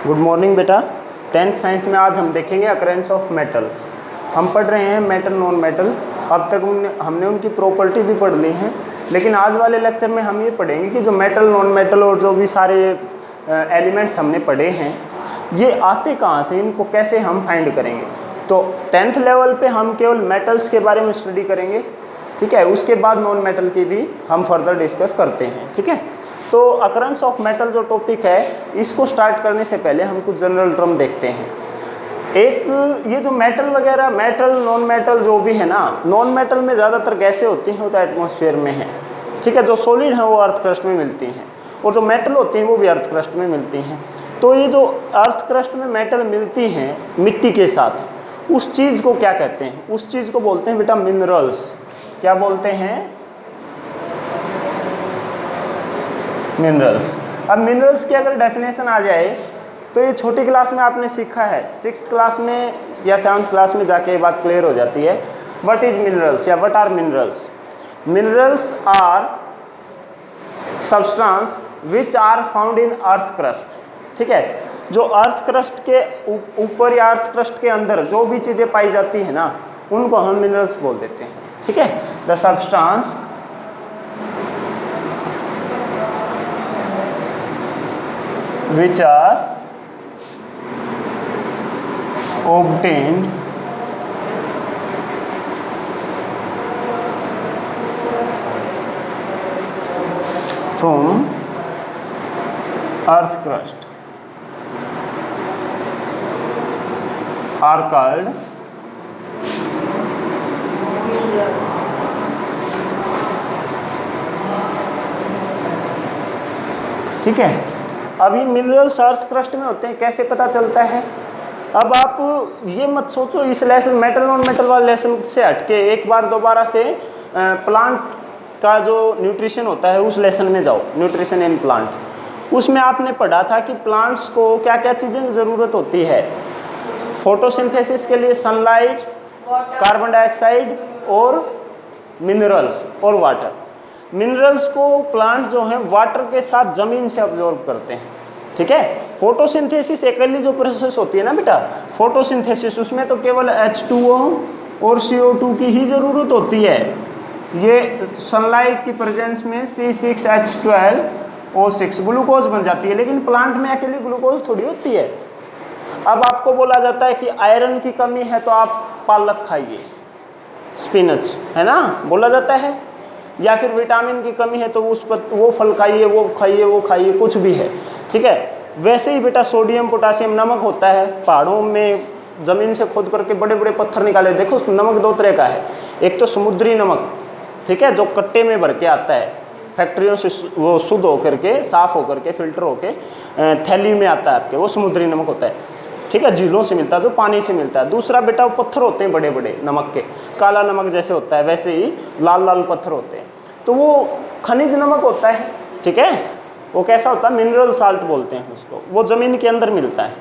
Good morning बेटा। 10th science में आज हम देखेंगे अकरेंस ऑफ मेटल। हम पढ़ रहे हैं मेटल नॉन मेटल। अब तक हमने उनकी प्रॉपर्टी भी पढ़ ली है, लेकिन आज वाले लेक्चर में हम ये पढ़ेंगे कि जो मेटल नॉन मेटल और जो भी सारे एलिमेंट्स हमने पढ़े हैं ये आते कहाँ से, इनको कैसे हम फाइंड करेंगे। तो 10th लेवल पे हम केवल मेटल्स के बारे में स्टडी करेंगे, ठीक है। उसके बाद नॉन मेटल की भी हम फर्दर डिस्कस करते हैं, ठीक है। तो अकरेंस ऑफ मेटल जो टॉपिक है, इसको स्टार्ट करने से पहले हम कुछ जनरल टर्म देखते हैं। एक ये जो मेटल वगैरह, मेटल नॉन मेटल जो भी है ना, नॉन मेटल में ज़्यादातर गैसें होती हैं, वो तो एटमॉस्फेयर में है, ठीक है। जो सॉलिड हैं वो अर्थ क्रस्ट में मिलती हैं, और जो मेटल होती हैं वो भी अर्थ क्रस्ट में मिलती हैं। तो ये जो अर्थ क्रस्ट में मेटल मिलती हैं मिट्टी के साथ, उस चीज़ को क्या कहते हैं? उस चीज़ को बोलते हैं बेटा मिनरल्स। क्या बोलते हैं? मिनरल्स। अब मिनरल्स की अगर डेफिनेशन आ जाए तो ये छोटी क्लास में आपने सीखा है, 6th क्लास में या 7th क्लास में जाके ये बात क्लियर हो जाती है। व्हाट इज मिनरल्स या what are minerals? Minerals are substance which are found in earth crust, ठीक है। जो अर्थ क्रस्ट के ऊपर या अर्थ क्रस्ट के अंदर जो भी चीज़ें पाई जाती है ना, उनको हम मिनरल्स बोल देते हैं, ठीक है। The substance which are obtained from earth crust are called ठीक है। अभी मिनरल्स अर्थ क्रस्ट में होते हैं, कैसे पता चलता है? अब आप ये मत सोचो इस लेसन मेटल नॉन मेटल वाले लेसन से हटके एक बार दोबारा से प्लांट का जो न्यूट्रिशन होता है उस लेसन में जाओ, न्यूट्रिशन इन प्लांट। उसमें आपने पढ़ा था कि प्लांट्स को क्या क्या चीज़ें की ज़रूरत होती है। फोटोसिंथेसिस के लिए सनलाइट, कार्बन डाइऑक्साइड और मिनरल्स और वाटर। मिनरल्स को प्लांट जो हैं वाटर के साथ ज़मीन से अब्जॉर्ब करते हैं, ठीक है। फोटोसिंथेसिस अकेली जो प्रोसेस होती है ना बेटा, फोटोसिंथेसिस, उसमें तो केवल H2O और CO2 की ही ज़रूरत होती है। ये सनलाइट की प्रेजेंस में C6H12O6 ग्लूकोज बन जाती है, लेकिन प्लांट में अकेली ग्लूकोज थोड़ी होती है। अब आपको बोला जाता है कि आयरन की कमी है तो आप पालक खाइए, स्पिनच, है ना, बोला जाता है। या फिर विटामिन की कमी है तो उस पर वो फल खाइए, वो खाइए, वो खाइए, कुछ भी है, ठीक है। वैसे ही बेटा सोडियम पोटासियम नमक होता है, पहाड़ों में ज़मीन से खोद करके बड़े बड़े पत्थर निकाले। देखो नमक दो तरह का है, एक तो समुद्री नमक, ठीक है, जो कट्टे में भर के आता है फैक्ट्रियों से, वो शुद्ध होकर के, साफ़ होकर के, फिल्टर होके थैली में आता है आपके, वो समुद्री नमक होता है, ठीक है, झीलों से मिलता है, जो पानी से मिलता है। दूसरा बेटा वो पत्थर होते हैं बड़े बड़े नमक के, काला नमक जैसे होता है वैसे ही लाल लाल पत्थर होते हैं, तो वो खनिज नमक होता है, ठीक है। वो कैसा होता है? मिनरल साल्ट बोलते हैं उसको, वो ज़मीन के अंदर मिलता है,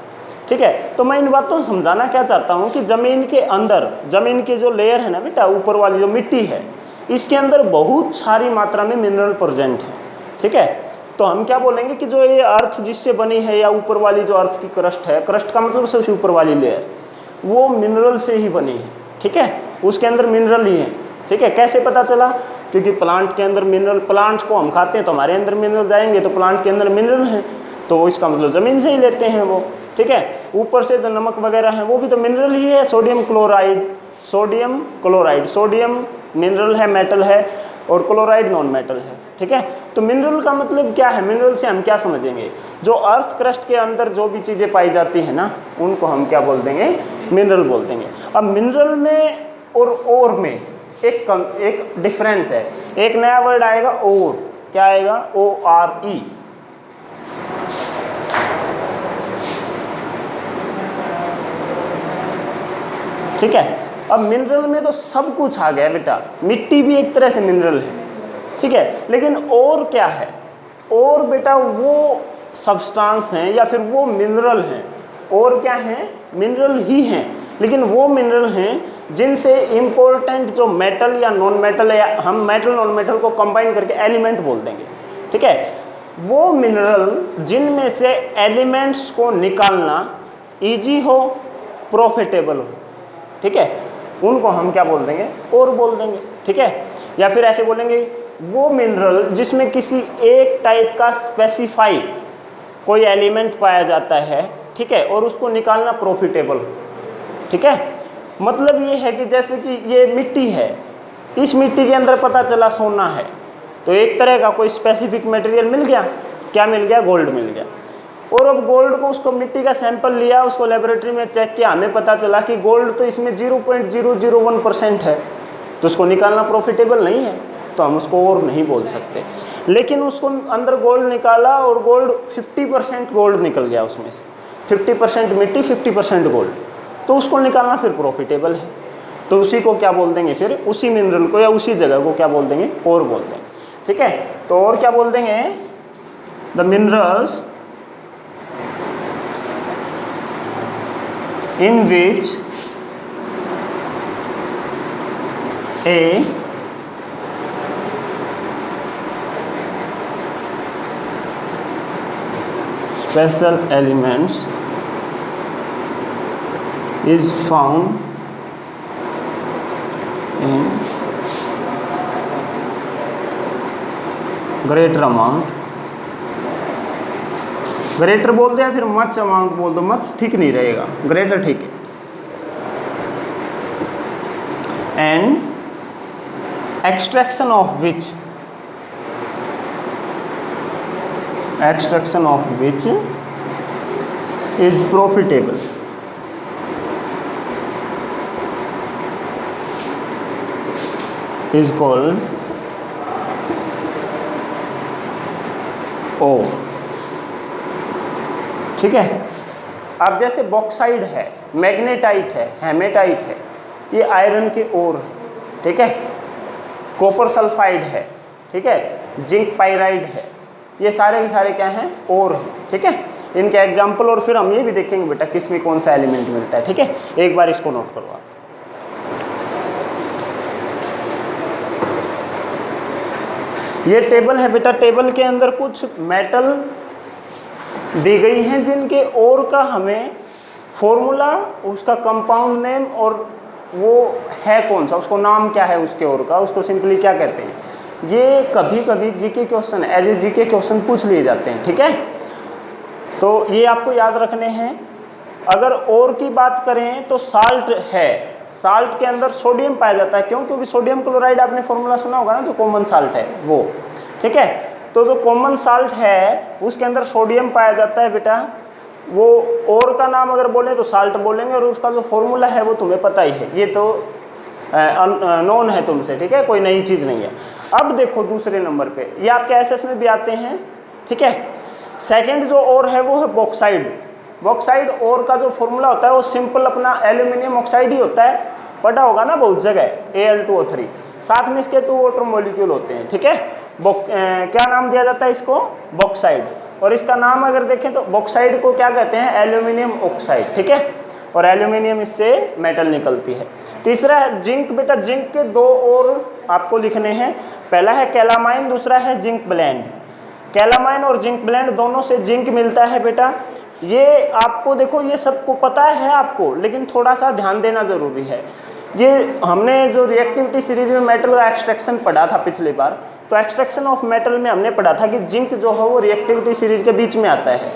ठीक है। तो मैं इन बातों को समझाना क्या चाहता हूँ कि ज़मीन के अंदर, ज़मीन की जो लेयर है ना बेटा, ऊपर वाली जो मिट्टी है, इसके अंदर बहुत सारी मात्रा में मिनरल प्रेजेंट है, ठीक है। तो हम क्या बोलेंगे कि जो ये अर्थ जिससे बनी है, या ऊपर वाली जो अर्थ की क्रस्ट है, क्रस्ट का मतलब सबसे ऊपर वाली लेयर, वो मिनरल से ही बनी है, ठीक है। उसके अंदर मिनरल ही है, ठीक है। कैसे पता चला? क्योंकि प्लांट के अंदर मिनरल, प्लांट को हम खाते हैं तो हमारे अंदर मिनरल जाएंगे, तो प्लांट के अंदर मिनरल हैं, तो इसका मतलब ज़मीन से ही लेते हैं वो, ठीक है। ऊपर से जो नमक वगैरह है वो भी तो मिनरल ही है। Sodium chloride, sodium chloride, sodium mineral है, मेटल है, और क्लोराइड नॉन मेटल है, ठीक है। तो मिनरल का मतलब क्या है? मिनरल से हम क्या समझेंगे? जो अर्थ क्रस्ट के अंदर जो भी चीज़ें पाई जाती हैं ना, उनको हम क्या बोल देंगे? मिनरल बोल देंगे। अब मिनरल में और में एक डिफरेंस है। एक नया वर्ड आएगा और, क्या आएगा? ORE, ठीक है। अब मिनरल में तो सब कुछ आ गया बेटा, मिट्टी भी एक तरह से मिनरल है, ठीक है। लेकिन और क्या है? और बेटा वो सब्सटेंस हैं या फिर वो मिनरल हैं, और क्या हैं? मिनरल ही हैं, लेकिन वो मिनरल हैं जिनसे इम्पोर्टेंट जो मेटल या नॉन मेटल है, हम मेटल नॉन मेटल को कंबाइन करके एलिमेंट बोल देंगे, ठीक है। वो मिनरल जिनमें से एलिमेंट्स को निकालना इजी हो, प्रॉफिटेबल हो, ठीक है, उनको हम क्या बोल देंगे, ओर बोल देंगे, ठीक है। या फिर ऐसे बोलेंगे वो मिनरल जिसमें किसी एक टाइप का स्पेसिफाई कोई एलिमेंट पाया जाता है, ठीक है, और उसको निकालना प्रॉफिटेबल, ठीक है। मतलब ये है कि जैसे कि ये मिट्टी है, इस मिट्टी के अंदर पता चला सोना है, तो एक तरह का कोई स्पेसिफिक मटेरियल मिल गया, क्या मिल गया, गोल्ड मिल गया। और अब गोल्ड को, उसको मिट्टी का सैंपल लिया, उसको लेबोरेटरी में चेक किया, हमें पता चला कि गोल्ड तो इसमें 0.001% है, तो उसको निकालना प्रॉफिटेबल नहीं है, तो हम उसको और नहीं बोल सकते। लेकिन उसको अंदर गोल्ड निकाला और गोल्ड 50% गोल्ड निकल गया उसमें से, 50% मिट्टी 50% गोल्ड, तो उसको निकालना फिर प्रॉफिटेबल है। तो उसी को क्या बोल देंगे, फिर उसी मिनरल को या उसी जगह को क्या बोल देंगे, और बोल देंगे, ठीक है। तो और क्या बोल देंगे, the minerals in which a special elements is found in greater amount, greater बोल दो या फिर मच अमाउंट बोल दो, मच ठीक नहीं रहेगा, ग्रेटर ठीक है। And extraction of which is profitable, is called ore, ठीक है। अब जैसे बॉक्साइड है, मैग्नेटाइट है, हेमेटाइट है, ये आयरन के ओर है, ठीक है। कॉपर सल्फाइड है, ठीक है, जिंक पाइराइड है, ये सारे के सारे क्या हैं, ओर हैं, ठीक है। इनके एग्जाम्पल, और फिर हम ये भी देखेंगे बेटा किस में कौन सा एलिमेंट मिलता है, ठीक है। एक बार इसको नोट करो आप। ये टेबल है बेटा, टेबल के अंदर कुछ मेटल दी गई हैं जिनके ओर का हमें फॉर्मूला, उसका कंपाउंड नेम और वो है कौन सा, उसको नाम क्या है उसके ओर का, उसको सिंपली क्या कहते हैं। ये कभी कभी GK question, as a GK question पूछ लिए जाते हैं, ठीक है। तो ये आपको याद रखने हैं। अगर ओर की बात करें तो साल्ट है, साल्ट के अंदर सोडियम पाया जाता है, क्यों, क्योंकि सोडियम क्लोराइड आपने फॉर्मूला सुना होगा ना, जो कॉमन साल्ट है वो, ठीक है। तो जो कॉमन साल्ट है उसके अंदर सोडियम पाया जाता है बेटा, वो और का नाम अगर बोले तो साल्ट बोलेंगे, और उसका जो फॉर्मूला है वो तुम्हें पता ही है, ये तो नॉन है तुमसे, ठीक है, कोई नई चीज़ नहीं है। अब देखो दूसरे नंबर पे, ये आपके एसएस में भी आते हैं, ठीक है। सेकंड जो और है वो है बॉक्साइड। बॉक्साइड और का जो फॉर्मूला होता है वो सिंपल अपना एल्यूमिनियम ऑक्साइड ही होता है, पढ़ा होगा ना बहुत जगह, Al2O3, साथ में इसके 2 वाटर मॉलिक्यूल होते हैं, ठीक है। क्या नाम दिया जाता है इसको, बॉक्साइड। और इसका नाम अगर देखें तो बॉक्साइड को क्या कहते हैं, एल्यूमिनियम ऑक्साइड, ठीक है। और एल्यूमिनियम इससे मेटल निकलती है। तीसरा है जिंक बेटा, जिंक के 2 और आपको लिखने हैं, पहला है कैलामाइन, दूसरा है जिंक ब्लेंड। कैलामाइन और जिंक ब्लेंड दोनों से जिंक मिलता है बेटा। ये आपको देखो, ये सबको पता है आपको, लेकिन थोड़ा सा ध्यान देना जरूरी है। ये हमने जो रिएक्टिविटी सीरीज में मेटल एक्सट्रैक्शन पढ़ा था पिछली बार, तो एक्सट्रैक्शन ऑफ मेटल में हमने पढ़ा था कि जिंक जो है वो रिएक्टिविटी सीरीज के बीच में आता है।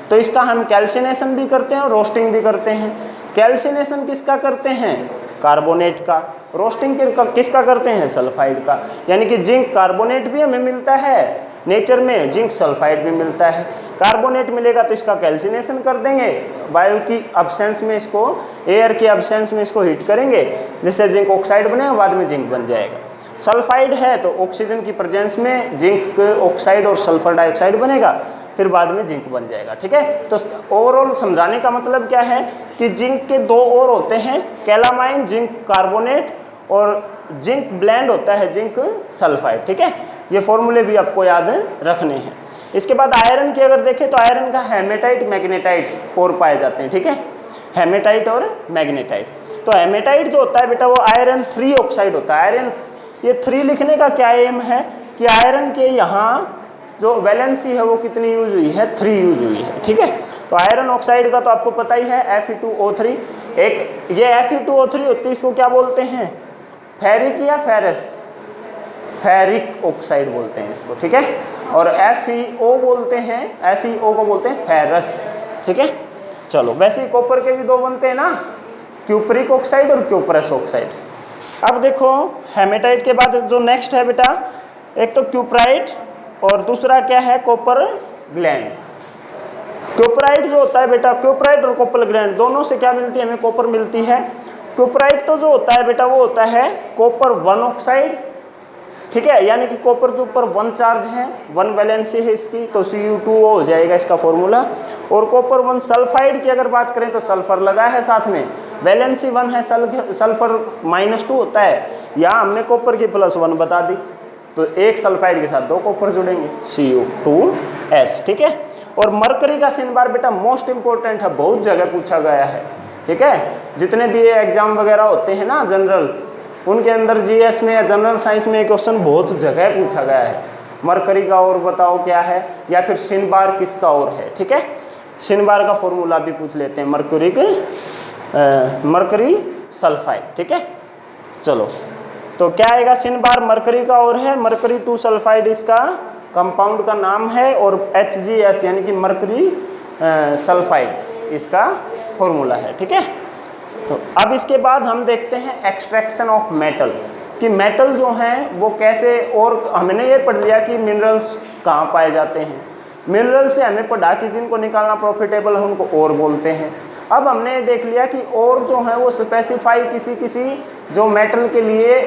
तो इसका हम कैल्सिनेशन भी करते हैं और रोस्टिंग भी करते हैं। कैल्सिनेशन किसका करते हैं, कार्बोनेट का। रोस्टिंग किसका करते हैं, सल्फाइड का। यानी कि जिंक कार्बोनेट भी हमें मिलता है नेचर में, जिंक सल्फाइड भी मिलता है। कार्बोनेट मिलेगा तो इसका कैल्सिनेशन कर देंगे, वायु की अब्सेंस में इसको, एयर की अब्सेंस में इसको हीट करेंगे, जिससे जिंक ऑक्साइड बनेगा, बाद में जिंक बन जाएगा। सल्फाइड है तो ऑक्सीजन की प्रेजेंस में जिंक ऑक्साइड और सल्फर डाइऑक्साइड बनेगा, फिर बाद में जिंक बन जाएगा, ठीक है। तो ओवरऑल समझाने का मतलब क्या है कि जिंक के 2 और होते हैं, कैलामाइन, जिंक कार्बोनेट, और जिंक ब्लेंड होता है जिंक सल्फाइड, ठीक है। ये फॉर्मूले भी आपको याद रखने हैं। इसके बाद आयरन की अगर देखें तो आयरन का हेमेटाइट, मैग्नेटाइट और पाए जाते हैं, ठीक है, हेमेटाइट और मैग्नेटाइट। तो हेमेटाइट जो होता है बेटा वो आयरन 3 ऑक्साइड होता है। आयरन, ये 3 लिखने का क्या एम है कि आयरन के यहाँ जो वैलेंसी है वो कितनी यूज हुई है, 3 यूज हुई है। ठीक है, तो आयरन ऑक्साइड का तो आपको पता ही है Fe2O3। एक ये Fe2O3 होती है, इसको क्या बोलते हैं, फेरिक या फेरस, फेरिक ऑक्साइड बोलते हैं इसको। ठीक है, और FeO बोलते हैं, FeO को बोलते हैं फेरस। ठीक है, चलो वैसे ही कॉपर के भी 2 बनते हैं ना, क्यूपरिक ऑक्साइड और क्यूपरस ऑक्साइड। अब देखो हेमेटाइट के बाद जो नेक्स्ट है बेटा, एक तो क्यूपराइट और दूसरा क्या है, कॉपर ग्लैंड। क्यूपराइट जो होता है बेटा, क्यूपराइट और कॉपर ग्लैंड दोनों से क्या मिलती है, हमें कॉपर मिलती है। क्यूपराइट तो जो होता है बेटा वो होता है कॉपर 1 ऑक्साइड। ठीक है, यानी कि कॉपर के ऊपर 1 चार्ज है, 1 वैलेंसी है इसकी, तो Cu2O हो जाएगा इसका फॉर्मूला। और कॉपर 1 सल्फाइड की अगर बात करें तो सल्फर लगा है साथ में, वैलेंसी 1 है, सल्फर -2 होता है। यहाँ हमने कॉपर की +1 बता दी, तो एक सल्फाइड के साथ 2 कॉपर जुड़ेंगे, Cu2S। ठीक है, और मरकरी का सिन बार बेटा मोस्ट इंपॉर्टेंट है, बहुत जगह पूछा गया है। ठीक है, जितने भी एग्जाम वगैरह होते हैं ना जनरल, उनके अंदर GS में या जनरल साइंस में क्वेश्चन बहुत जगह पूछा गया है, मरकरी का और बताओ क्या है, या फिर सिन बार किसका और है। ठीक है, सिन बार का फॉर्मूला भी पूछ लेते हैं, मरकरी सल्फाइड। ठीक है, चलो तो क्या आएगा, सिन बार मरकरी का और है, मरकरी 2 सल्फाइड इसका कंपाउंड का नाम है, और HGS यानी कि मरकरी सल्फाइड इसका फॉर्मूला है। ठीक है, तो अब इसके बाद हम देखते हैं एक्सट्रैक्शन ऑफ मेटल, कि मेटल जो हैं वो कैसे, और हमने ये पढ़ लिया कि मिनरल्स कहाँ पाए जाते हैं। मिनरल से हमें पढ़ा कि जिनको निकालना प्रॉफिटेबल है उनको ओर बोलते हैं। अब हमने ये देख लिया कि ओर जो है वो स्पेसिफाई किसी जो मेटल के लिए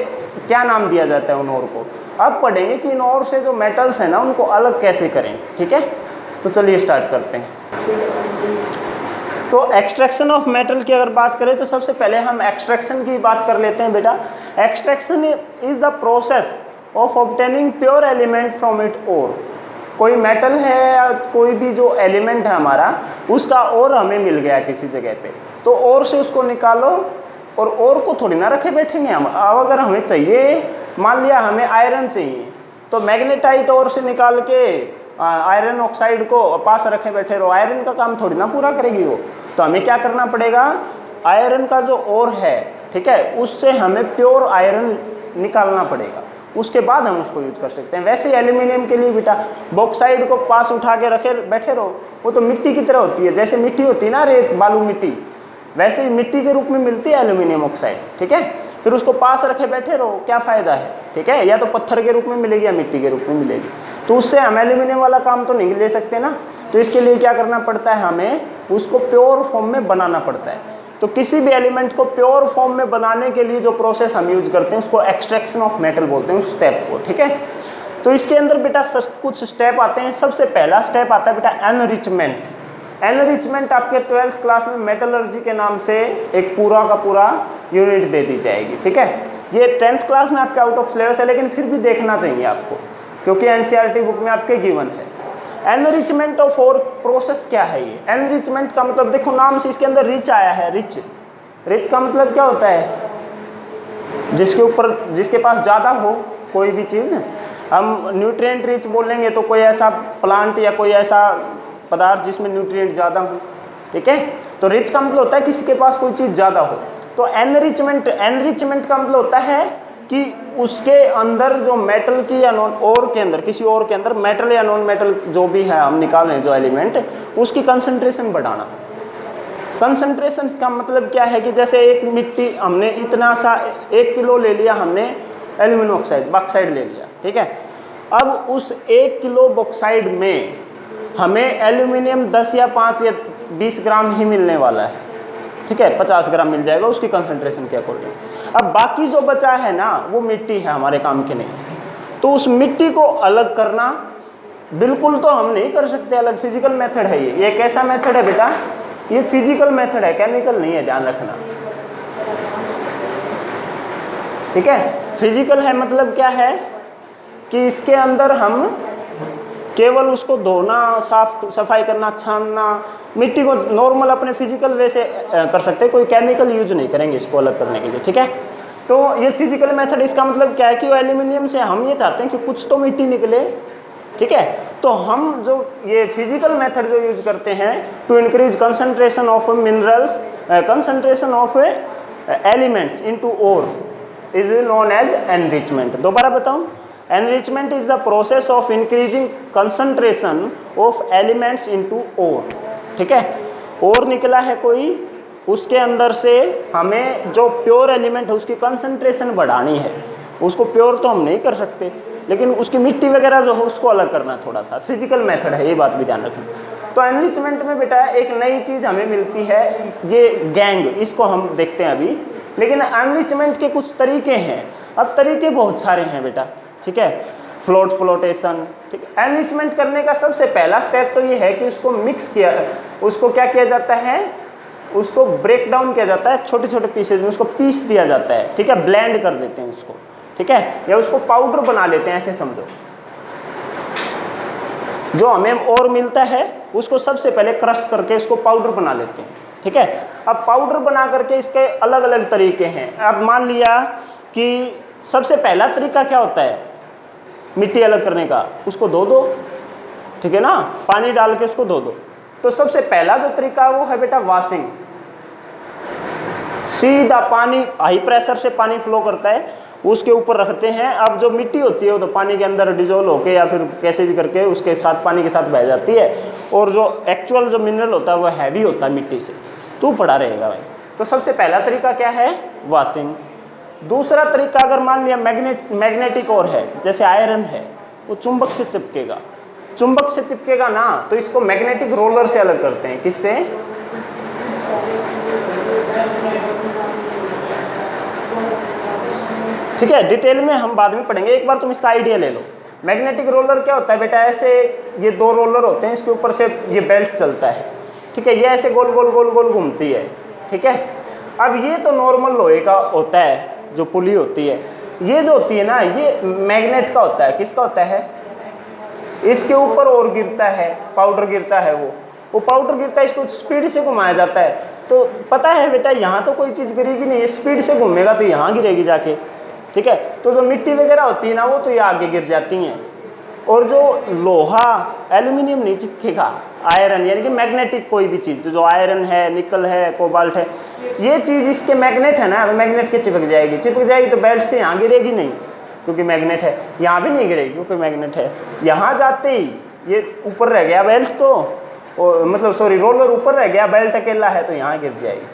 क्या नाम दिया जाता है उन ओर को। अब पढ़ेंगे कि इन ओर से जो मेटल्स हैं ना उनको अलग कैसे करें। ठीक है, तो चलिए स्टार्ट करते हैं। तो एक्सट्रैक्शन ऑफ मेटल की अगर बात करें तो सबसे पहले हम एक्सट्रैक्शन की बात कर लेते हैं बेटा। Extraction is the process of obtaining pure element from it ओर। कोई मेटल है या कोई भी जो एलिमेंट है हमारा, उसका ओर हमें मिल गया किसी जगह पे, तो ओर से उसको निकालो, और ओर को थोड़ी ना रखे बैठेंगे हम। अब अगर हमें चाहिए, मान लिया हमें आयरन चाहिए, तो मैग्नेटाइट ओर से निकाल के आयरन ऑक्साइड को पास रखे बैठे रहो, आयरन का काम थोड़ी ना पूरा करेगी वो। तो हमें क्या करना पड़ेगा, आयरन का जो ओर है, ठीक है, उससे हमें प्योर आयरन निकालना पड़ेगा, उसके बाद हम उसको यूज कर सकते हैं। वैसे ही एल्यूमिनियम के लिए बेटा बॉक्साइड को पास उठा के रखे बैठे रहो, वो तो मिट्टी की तरह होती है, जैसे मिट्टी होती है ना, रेत बालू मिट्टी, वैसे ही मिट्टी के रूप में मिलती है एल्यूमिनियम ऑक्साइड। ठीक है, फिर उसको पास रखे बैठे रहो, क्या फ़ायदा है। ठीक है, या तो पत्थर के रूप में मिलेगी या मिट्टी के रूप में मिलेगी, तो उससे हम एल्यूमिनियम वाला काम तो नहीं ले सकते ना। तो इसके लिए क्या करना पड़ता है, हमें उसको प्योर फॉर्म में बनाना पड़ता है। तो किसी भी एलिमेंट को प्योर फॉर्म में बनाने के लिए जो प्रोसेस हम यूज करते हैं उसको एक्सट्रैक्शन ऑफ मेटल बोलते हैं, उस स्टेप को। ठीक है, तो इसके अंदर बेटा कुछ स्टेप आते हैं। सबसे पहला स्टेप आता है बेटा एनरिचमेंट। एनरिचमेंट आपके 12th क्लास में मेटलर्जी के नाम से एक पूरा का पूरा यूनिट दे दी जाएगी। ठीक है, ये 10th क्लास में आपके आउट ऑफ सिलेबस है, लेकिन फिर भी देखना चाहिए आपको, क्योंकि एनसीईआरटी बुक में आपके गिवन है। एनरिचमेंट ऑफ और प्रोसेस क्या है ये। एनरिचमेंट का मतलब देखो नाम से इसके अंदर रिच आया है। रिच, रिच का मतलब क्या होता है, जिसके ऊपर, जिसके पास ज़्यादा हो कोई भी चीज़। हम न्यूट्रिएंट रिच बोलेंगे तो कोई ऐसा प्लांट या कोई ऐसा पदार्थ जिसमें न्यूट्रिएंट ज़्यादा हो। ठीक है, तो रिच का मतलब होता है किसी के पास कोई चीज़ ज़्यादा हो। तो एनरिचमेंट, एनरिचमेंट का मतलब होता है कि उसके अंदर जो मेटल की या नॉन और के अंदर, किसी और के अंदर मेटल या नॉन मेटल जो भी है हम निकालें जो एलिमेंट, उसकी कंसंट्रेशन बढ़ाना। कंसंट्रेशन का मतलब क्या है कि जैसे एक मिट्टी हमने इतना सा 1 किलो ले लिया, हमने एल्यूमिनियम ऑक्साइड बॉक्साइड ले लिया। ठीक है, अब उस 1 किलो बॉक्साइड में हमें एल्यूमिनियम 10 या 5 या 20 ग्राम ही मिलने वाला है। ठीक है, 50 ग्राम मिल जाएगा उसकी कंसंट्रेशन के अकॉर्डिंग। अब बाकी जो बचा है ना वो मिट्टी है, हमारे काम की नहीं। तो उस मिट्टी को अलग करना बिल्कुल तो हम नहीं कर सकते अलग, फिजिकल मेथड है ये। कैसा मेथड है बेटा, ये फिजिकल मेथड है, केमिकल नहीं है, ध्यान रखना। ठीक है, फिजिकल है मतलब क्या है कि इसके अंदर हम केवल उसको धोना, साफ सफाई करना, छानना, मिट्टी को नॉर्मल अपने फिजिकल वे से कर सकते हैं, कोई केमिकल यूज नहीं करेंगे इसको अलग करने के लिए। ठीक है, तो ये फिजिकल मेथड, इसका मतलब क्या है कि वो एल्यूमिनियम से हम ये चाहते हैं कि कुछ तो मिट्टी निकले, ठीक है। तो हम जो ये फिजिकल मेथड जो यूज करते हैं to increase concentration of minerals, concentration of elements into ore is known as enrichment. दोबारा बताऊं, enrichment is the process of increasing concentration of elements into ore. ठीक है, ओर निकला है कोई, उसके अंदर से हमें जो प्योर एलिमेंट है उसकी कंसंट्रेशन बढ़ानी है। उसको प्योर तो हम नहीं कर सकते, लेकिन उसकी मिट्टी वगैरह जो है उसको अलग करना थोड़ा सा फिजिकल मेथड है, ये बात भी ध्यान रखें। तो एनरिचमेंट में बेटा एक नई चीज़ हमें मिलती है, ये गैंग, इसको हम देखते हैं अभी। लेकिन एनरिचमेंट के कुछ तरीके हैं, अब तरीके बहुत सारे हैं बेटा, ठीक है। फ्लोटेशन, ठीक है। एनरिचमेंट करने का सबसे पहला स्टेप तो ये है कि उसको मिक्स किया, उसको क्या किया जाता है, उसको ब्रेक डाउन किया जाता है छोटे छोटे पीसेज में, उसको पीस दिया जाता है, ठीक है, ब्लेंड कर देते हैं उसको, ठीक है, या उसको पाउडर बना लेते हैं, ऐसे समझो। जो हमें और मिलता है उसको सबसे पहले क्रश करके उसको पाउडर बना लेते हैं, ठीक है। अब पाउडर बना करके इसके अलग अलग तरीके हैं। अब मान लिया कि सबसे पहला तरीका क्या होता है मिट्टी अलग करने का, उसको धो दो, ठीक है ना, पानी डाल के उसको धो दो। तो सबसे पहला जो तरीका वो है बेटा वॉशिंग। सीधा पानी, हाई प्रेशर से पानी फ्लो करता है, उसके ऊपर रखते हैं। अब जो मिट्टी होती है वो तो पानी के अंदर डिजोल्व होके या फिर कैसे भी करके उसके साथ पानी के साथ बह जाती है, और जो एक्चुअल जो मिनरल होता है वो हैवी होता है मिट्टी से, तो पड़ा रहेगा भाई। तो सबसे पहला तरीका क्या है, वॉशिंग। दूसरा तरीका अगर मान लिया मैग्नेटिक और है, जैसे आयरन है, वो चुंबक से चिपकेगा, चुंबक से चिपकेगा ना, तो इसको मैग्नेटिक रोलर से अलग करते हैं। किससे, ठीक है, डिटेल में हम बाद में पढ़ेंगे, एक बार तुम इसका आइडिया ले लो। मैग्नेटिक रोलर क्या होता है बेटा, ऐसे ये दो रोलर होते हैं, इसके ऊपर से ये बेल्ट चलता है, ठीक है, ये ऐसे गोल गोल गोल गोल घूमती है, ठीक है। अब ये तो नॉर्मल लोहे का होता है जो पुली होती है, ये जो होती है ना ये मैग्नेट का होता है। किसका होता है, इसके ऊपर और गिरता है, पाउडर गिरता है, वो पाउडर गिरता है, इसको स्पीड से घुमाया जाता है। तो पता है बेटा यहाँ तो कोई चीज़ गिरेगी नहीं, स्पीड से घूमेगा तो यहाँ गिरेगी जाके, ठीक है। तो जो मिट्टी वगैरह होती है ना वो तो ये आगे गिर जाती हैं, और जो लोहा एल्यूमिनियम नहीं चिपकेगा, आयरन यानी कि मैग्नेटिक कोई भी चीज़, जो आयरन है, निकल है, कोबाल्ट है, ये चीज़ इसके मैग्नेट है ना, तो मैग्नेट के चिपक जाएगी तो बेल्ट से यहाँ गिरेगी नहीं क्योंकि मैग्नेट है, यहाँ भी नहीं गिरेगी क्योंकि मैग्नेट है। यहाँ जाते ही ये ऊपर रह गया बेल्ट, तो मतलब सॉरी रोलर ऊपर रह गया, बेल्ट अकेला है तो यहाँ गिर जाएगी,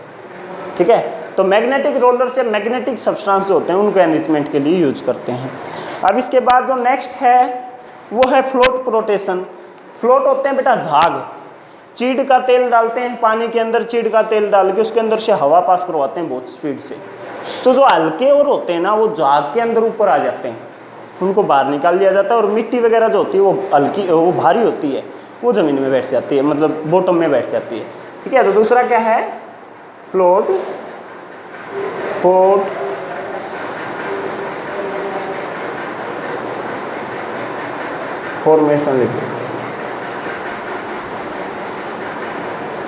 ठीक है। तो मैग्नेटिक रोलर से मैग्नेटिक सब्सटेंस जो होते हैं उनको एनरिचमेंट के लिए यूज करते हैं। अब इसके बाद जो नेक्स्ट है वो है फ्लोटेशन। फ्लोट होते हैं बेटा झाग, चीड़ का तेल डालते हैं पानी के अंदर, चीड़ का तेल डाल के उसके अंदर से हवा पास करवाते हैं बहुत स्पीड से, तो जो हल्के और होते हैं ना वो झाग के अंदर ऊपर आ जाते हैं, उनको बाहर निकाल दिया जाता है, और मिट्टी वगैरह जो होती है वो हल्की, वो भारी होती है, वो ज़मीन में बैठ जाती है, मतलब बॉटम में बैठ जाती है, ठीक है। तो दूसरा क्या है, फ्लोट फॉर्मेशन,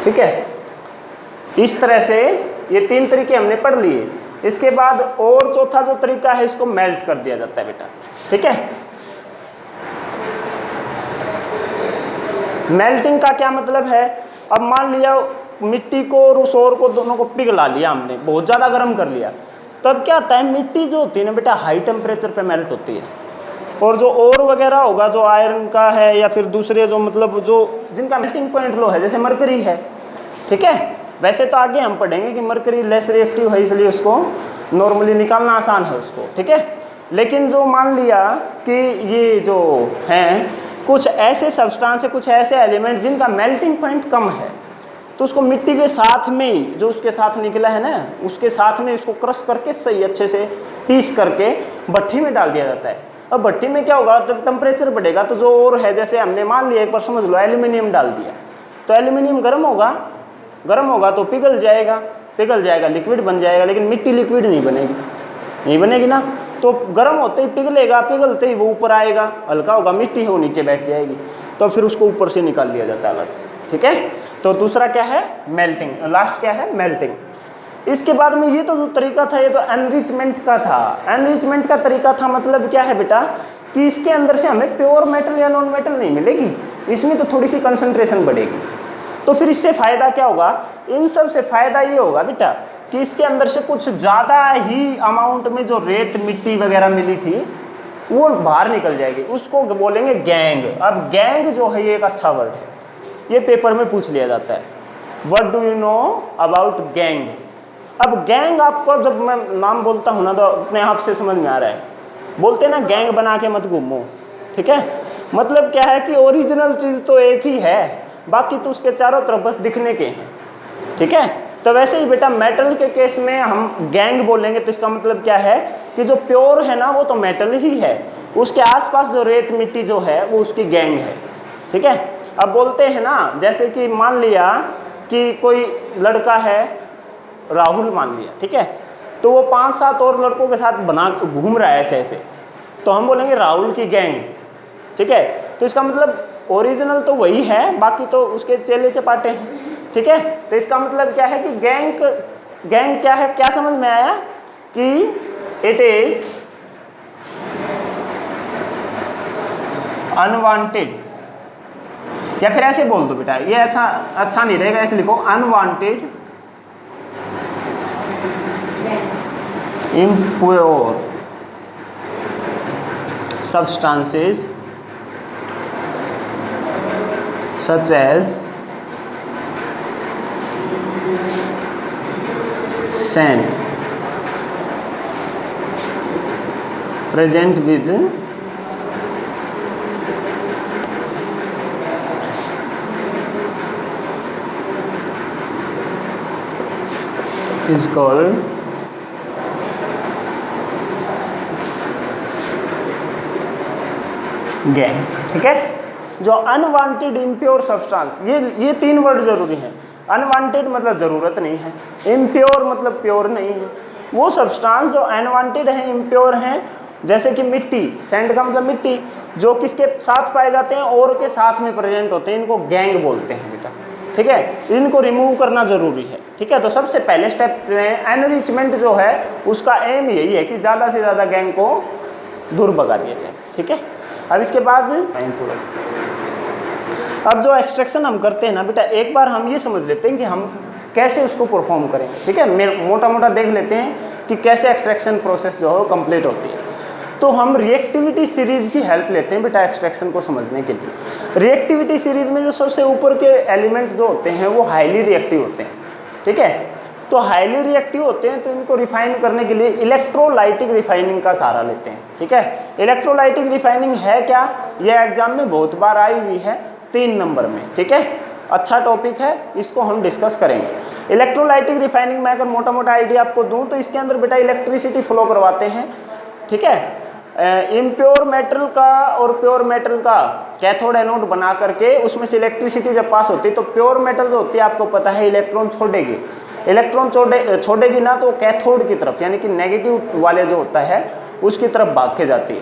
ठीक है। इस तरह से ये तीन तरीके हमने पढ़ लिए। इसके बाद और चौथा जो तरीका है, इसको मेल्ट कर दिया जाता है बेटा, ठीक है। मेल्टिंग का क्या मतलब है, अब मान लिया मिट्टी को और उस ओर को दोनों को पिघला लिया हमने, बहुत ज़्यादा गर्म कर लिया, तब क्या होता है, मिट्टी जो होती है ना बेटा हाई टेम्परेचर पे मेल्ट होती है, और जो और वगैरह होगा जो आयरन का है या फिर दूसरे जो मतलब जो जिनका मेल्टिंग पॉइंट लो है, जैसे मरकरी है, ठीक है। वैसे तो आगे हम पढ़ेंगे कि मरकरी लेस रिएक्टिव है, इसलिए उसको नॉर्मली निकालना आसान है उसको, ठीक है। लेकिन जो मान लिया कि ये जो हैं कुछ ऐसे सब्सटेंस है, कुछ ऐसे एलिमेंट जिनका मेल्टिंग पॉइंट कम है, तो उसको मिट्टी के साथ में ही जो उसके साथ निकला है ना, उसके साथ में इसको क्रश करके सही अच्छे से पीस करके भट्टी में डाल दिया जाता है। अब भट्टी में क्या होगा, जब टेम्परेचर बढ़ेगा तो जो और है, जैसे हमने मान लिया एक बार समझ लो एल्यूमिनियम डाल दिया, तो एल्यूमिनियम गर्म होगा तो पिघल जाएगा, लिक्विड बन जाएगा, लेकिन मिट्टी लिक्विड नहीं बनेगी ना, तो गर्म होते ही पिघलते ही वो ऊपर आएगा, हल्का होगा, मिट्टी है वो नीचे बैठ जाएगी, तो फिर उसको ऊपर से निकाल लिया जाता है अलग से, ठीक है। तो दूसरा क्या है, मेल्टिंग, लास्ट क्या है, मेल्टिंग। इसके बाद में ये तो जो तरीका था ये तो एनरिचमेंट का था। एनरिचमेंट का तरीका था मतलब क्या है बेटा कि इसके अंदर से हमें प्योर मेटल या नॉन मेटल नहीं मिलेगी, इसमें तो थोड़ी सी कंसंट्रेशन बढ़ेगी। तो फिर इससे फ़ायदा क्या होगा, इन सब से फ़ायदा ये होगा बेटा कि इसके अंदर से कुछ ज़्यादा ही अमाउंट में जो रेत मिट्टी वगैरह मिली थी वो बाहर निकल जाएगी, उसको बोलेंगे गैंग। अब गैंग जो है ये एक अच्छा वर्ड है, ये पेपर में पूछ लिया जाता है, what do you know about gang. अब गैंग आपको जब मैं नाम बोलता हूँ ना तो अपने आप से समझ में आ रहा है, बोलते हैं ना गैंग बना के मत घूमो, ठीक है। मतलब क्या है कि ओरिजिनल चीज़ तो एक ही है, बाकी तो उसके चारों तरफ बस दिखने के हैं, ठीक है। तो वैसे ही बेटा मेटल के केस में हम गैंग बोलेंगे तो इसका मतलब क्या है कि जो प्योर है ना वो तो मेटल ही है, उसके आसपास जो रेत मिट्टी जो है वो उसकी गैंग है, ठीक है। अब बोलते हैं ना, जैसे कि मान लिया कि कोई लड़का है राहुल मान लिया, ठीक है, तो वो 5-7 और लड़कों के साथ बना घूम रहा है ऐसे ऐसे, तो हम बोलेंगे राहुल की गैंग, ठीक है। तो इसका मतलब ओरिजिनल तो वही है, बाकी तो उसके चेले चपाटे हैं, ठीक है। तो इसका मतलब क्या है कि गैंग क्या है, क्या समझ में आया कि इट इज अनवांटेड, या फिर ऐसे बोल दो बेटा, ये ऐसा अच्छा नहीं रहेगा, ऐसे लिखो unwanted impure substances such as sand present with is called gang, ठीक है। जो अनवांटेड इम्प्योर सब्सटेंस, ये 3 वर्ड जरूरी हैं। अनवांटेड मतलब ज़रूरत नहीं है, इम्प्योर मतलब प्योर नहीं है। वो सब्सटेंस जो अनवांटेड हैं, इम्प्योर हैं, जैसे कि मिट्टी, सैंड का मतलब मिट्टी, जो किसके साथ पाए जाते हैं, और के साथ में प्रेजेंट होते हैं, इनको गैंग बोलते हैं बेटा, ठीक है। इनको रिमूव करना ज़रूरी है, ठीक है। तो सबसे पहले स्टेप में एनरिचमेंट जो है उसका एम यही है कि ज़्यादा से ज़्यादा गैंग को दूर भगा दिया जाए, ठीक है। अब इसके बाद अब जो एक्सट्रैक्शन हम करते हैं ना बेटा, एक बार हम ये समझ लेते हैं कि हम कैसे उसको परफॉर्म करेंगे, ठीक है। मोटा मोटा देख लेते हैं कि कैसे एक्सट्रैक्शन प्रोसेस जो है वो कंप्लीट होती है। तो हम रिएक्टिविटी सीरीज़ की हेल्प लेते हैं बेटा एक्सट्रैक्शन को समझने के लिए। रिएक्टिविटी सीरीज़ में जो सबसे ऊपर के एलिमेंट जो होते हैं वो हाईली रिएक्टिव होते हैं, ठीक है। तो हाईली रिएक्टिव होते हैं, तो इनको रिफाइन करने के लिए इलेक्ट्रोलाइटिक रिफाइनिंग का सहारा लेते हैं, ठीक है। इलेक्ट्रोलाइटिक रिफाइनिंग है क्या, यह एग्जाम में बहुत बार आई हुई है 3 नंबर में, ठीक है। अच्छा टॉपिक है, इसको हम डिस्कस करेंगे। इलेक्ट्रोलाइटिक रिफाइनिंग में अगर मोटा मोटा आइडिया आपको दूं तो इसके अंदर बेटा इलेक्ट्रिसिटी फ्लो करवाते हैं, ठीक है। इम्प्योर मेटल का और प्योर मेटल का कैथोड एनोड बना करके उसमें से इलेक्ट्रिसिटी जब पास होती है तो प्योर मेटल जो होती है आपको पता है इलेक्ट्रॉन छोड़ेगी, इलेक्ट्रॉन छोड़ेगी ना तो कैथोड की तरफ यानी कि नेगेटिव वाले जो होता है उसकी तरफ भाग के जाती है,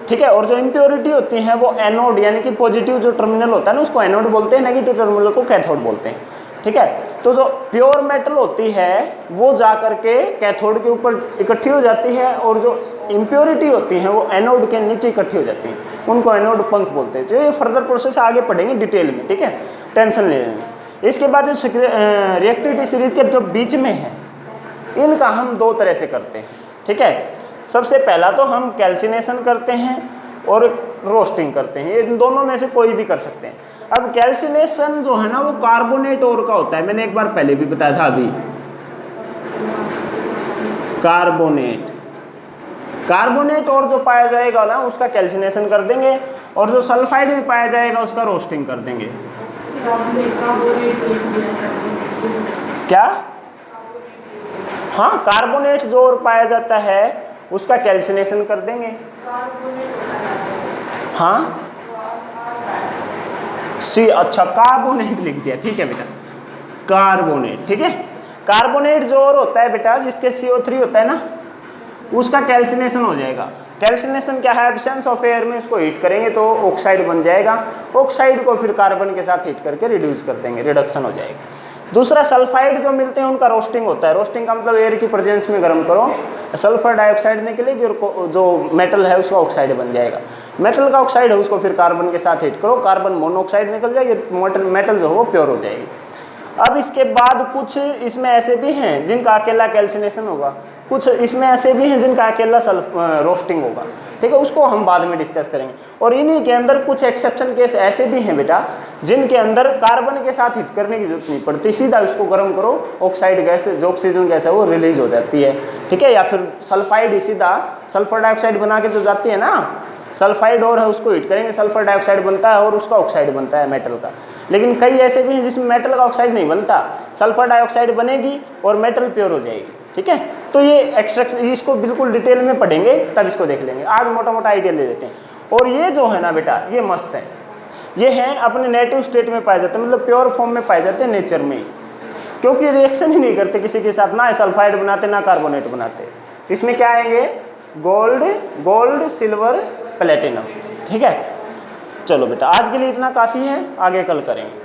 ठीक है। और जो इम्प्योरिटी होती है वो एनोड यानी कि पॉजिटिव जो टर्मिनल होता है ना उसको एनोड बोलते हैं, नेगेटिव टर्मिनल को कैथोड बोलते हैं, ठीक है। तो जो प्योर मेटल होती है वो जा करके कैथोड के ऊपर इकट्ठी हो जाती है, और जो इम्प्योरिटी होती है वो एनोड के नीचे इकट्ठी हो जाती है, उनको एनोड पंख बोलते हैं। जो ये फर्दर प्रोसेस आगे पढ़ेंगे डिटेल में, ठीक है, टेंशन ले लेंगे। इसके बाद जो रिएक्टिविटी सीरीज के जो बीच में है इनका हम 2 तरह से करते हैं, ठीक है। सबसे पहला तो हम कैल्सिनेशन करते हैं और रोस्टिंग करते हैं, इन दोनों में से कोई भी कर सकते हैं। अब कैल्सिनेशन जो है ना वो कार्बोनेट और का होता है, मैंने एक बार पहले भी बताया था। अभी कार्बोनेट और जो पाया जाएगा ना उसका कैल्सिनेशन कर देंगे, और जो सल्फाइड में पाया जाएगा उसका रोस्टिंग कर देंगे। क्या? हाँ, कार्बोनेट जो और पाया जाता है उसका कैल्सिनेशन कर देंगे। हाँ सी, अच्छा कार्बोनेट लिख दिया, ठीक है बेटा, कार्बोनेट, ठीक है। कार्बोनेट जो और होता है बेटा जिसके CO3 होता है ना उसका कैल्सिनेशन हो जाएगा। कैल्सिनेशन क्या है, एब्सेंस ऑफ एयर में उसको हीट करेंगे तो ऑक्साइड बन जाएगा, ऑक्साइड को फिर कार्बन के साथ हीट करके रिड्यूस कर देंगे, रिडक्शन हो जाएगा। दूसरा सल्फाइड जो मिलते हैं उनका रोस्टिंग होता है। रोस्टिंग का मतलब एयर की प्रेजेंस में गर्म करो, सल्फर डाइऑक्साइड निकलेगी और जो मेटल है उसका ऑक्साइड बन जाएगा। मेटल का ऑक्साइड है उसको फिर कार्बन के साथ हीट करो, कार्बन मोनोऑक्साइड निकल जाएगी, मेटल जो है वो प्योर हो जाएगी। अब इसके बाद कुछ इसमें ऐसे भी हैं जिनका अकेला कैल्सिनेशन होगा, कुछ इसमें ऐसे भी हैं जिनका अकेला रोस्टिंग होगा, ठीक है, उसको हम बाद में डिस्कस करेंगे। और इन्हीं के अंदर कुछ एक्सेप्शन केस ऐसे भी हैं बेटा जिनके अंदर कार्बन के साथ हीट करने की जरूरत नहीं पड़ती, सीधा उसको गर्म करो, ऑक्साइड गैस जो ऑक्सीजन गैस है वो रिलीज हो जाती है, ठीक है। या फिर सल्फाइड ही सीधा सल्फर डाइऑक्साइड बना के जो जाती है ना, सल्फाइड और है उसको हीट करेंगे सल्फर डाइऑक्साइड बनता है और उसका ऑक्साइड बनता है मेटल का। लेकिन कई ऐसे भी हैं जिसमें मेटल का ऑक्साइड नहीं बनता, सल्फर डाइऑक्साइड बनेगी और मेटल प्योर हो जाएगी, ठीक है। तो ये एक्सट्रैक्शन इसको बिल्कुल डिटेल में पढ़ेंगे तब इसको देख लेंगे, आज मोटा मोटा आइडिया ले लेते हैं। और ये जो है ना बेटा ये मस्त है, ये हैं अपने नेटिव स्टेट में पाए जाते हैं, मतलब प्योर फॉर्म में पाए जाते हैं नेचर में, क्योंकि रिएक्शन ही नहीं करते किसी के साथ, ना सल्फाइड बनाते ना कार्बोनेट बनाते। इसमें क्या आएंगे, गोल्ड सिल्वर प्लेटिनम, ठीक है। चलो बेटा आज के लिए इतना काफ़ी है, आगे कल करेंगे।